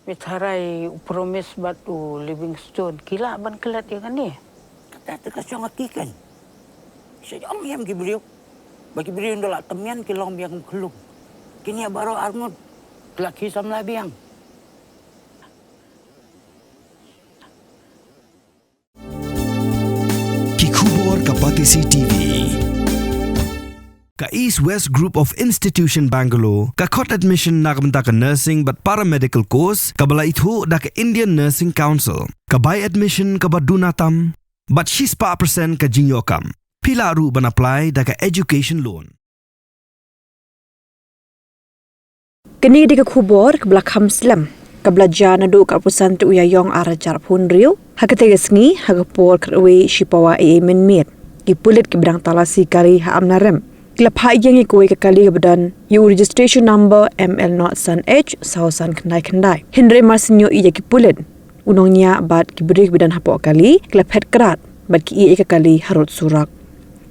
Mitharay promise batu Livingstone. Kila ban kelat ya kan ni? Kata terkasih ngatikan. Saya am beliau. Bagi beliau ndola temian kilong biang kelung. Kini baru armut kelaki samla biang. Kikubor Kapatisi TV. Ka East West Group of Institution Bangalore, ka kot admission nakamta ka nursing but paramedical course, ka bala ithu da ka Indian Nursing Council, ka buy admission ka badunatam, but 6% ka jinyokam. Pila ru ban apply da ka education loan. Kini di kubor ke belakang Islam. Ke belajar nadu ke pusan tu uyayong arajar pun riu. Hak tegesngi hak por kerwe shipawa menmir. Ki pulit ke bidang talasi kari ha amnarem. Kelapa yang ikui ke kali ke badan you registration number ML0 San H Sausan kendai. Henry Marsinyo ija ki pulit. Unongnya bat ki beri ke badan hapok kali kelepet kerat. Bat ki iya ke kali harut surak.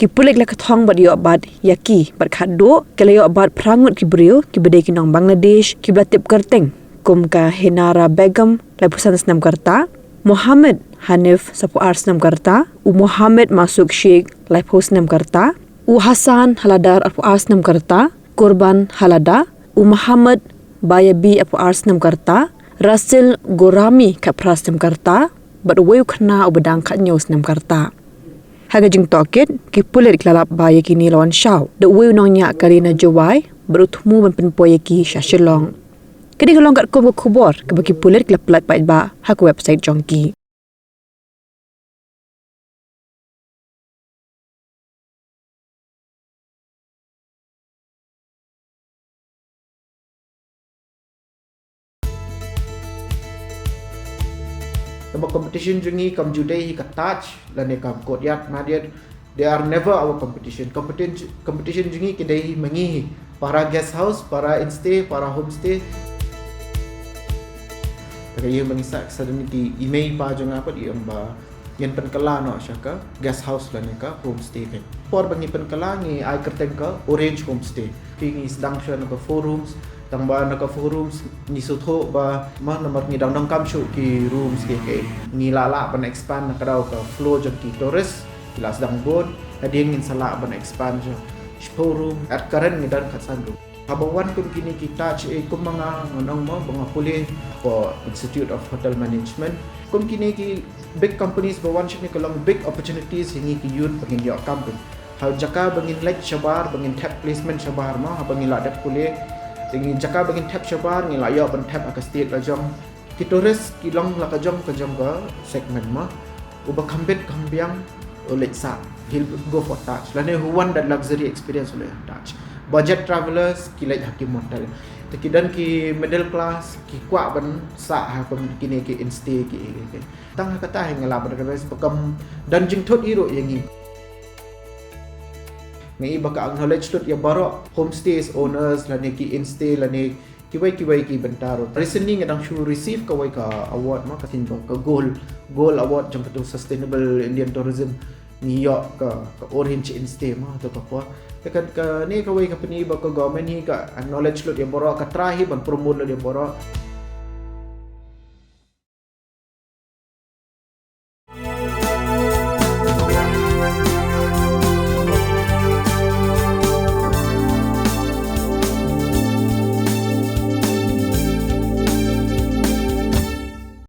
Ki pulik la kathong bat yo bat yaki bat khado kala yo bat prangut ki brio ki bede ki nong Bangladesh ki blatip kerteng kum ka Henara Begum la pusan senam karta Muhammad Hanif sapu ars senam karta u Muhammad Masuk Sheikh la pos senam karta u Hasan Haladar apu ars senam karta Kurban Halada u Muhammad Bayabi apu ars senam karta Rasil Gorami ka pras senam karta bat weu khna u bedang khat nyos senam karta. Haga jing toket ki pulit klalap baya kini lawan shaw. The weu nongnya karina jawai berutmu ban penpoye ki shashilong. Kini kalong kat ko kubor ke bagi pulit klaplat pait ba hak website jongki. Sebab competition jungi kam judai ka touch dan kam kodyat madiat they are never our competition jungi kedai mengi para guest house para instay para homestay kaya mengisak sadani ki email pa jung apa di amba yan penkala no syaka guest house la ka homestay kan por bangi penkala ngi ai kerteng ka orange homestay pingi sedang sya no 4 rooms tang ba naka forums ni sutho ba ma nomor ni dang kam shu ki rooms ke ni lala ban expand nak daw ka floor jong ki torres kila sedang bod ading in sala ban expand jo showroom at current ni dan khatsandu habawan kun kini kita kum mga ngonong mo mga puli for Institute of Hotel Management kum kini ki big companies bawan shik ni kalong big opportunities hingi ki yun pagin yo company ha jaka bangin like shabar bangin tap placement shabar ma ha bangin la dat puli Tinggi jaka bagi tap syabar ngi layo ban tap aka state la jong kitores kilong la ka jong ka segment ma uba kambet kambiang oleh sa he'll go for touch lane who want that luxury experience oleh touch budget travelers kilai hakim hotel tekidan ki middle class ki kwa ban sa ha pem kini ki instay ki tang kata hang la ban ka bekam dan jing thot iro yangi ngai baka acknowledge tot ya baro homestays owners lani ki instay lani kiwai ki bentaro recently ngadang shu receive ka wai ka award ma katin ba ka gold award jang tu sustainable Indian tourism New York ka orange instay ma to ka tekan ka ni ka wai ka pani ba ka government hi ka acknowledge lot ya baro ka trahi ban promote lo ya baro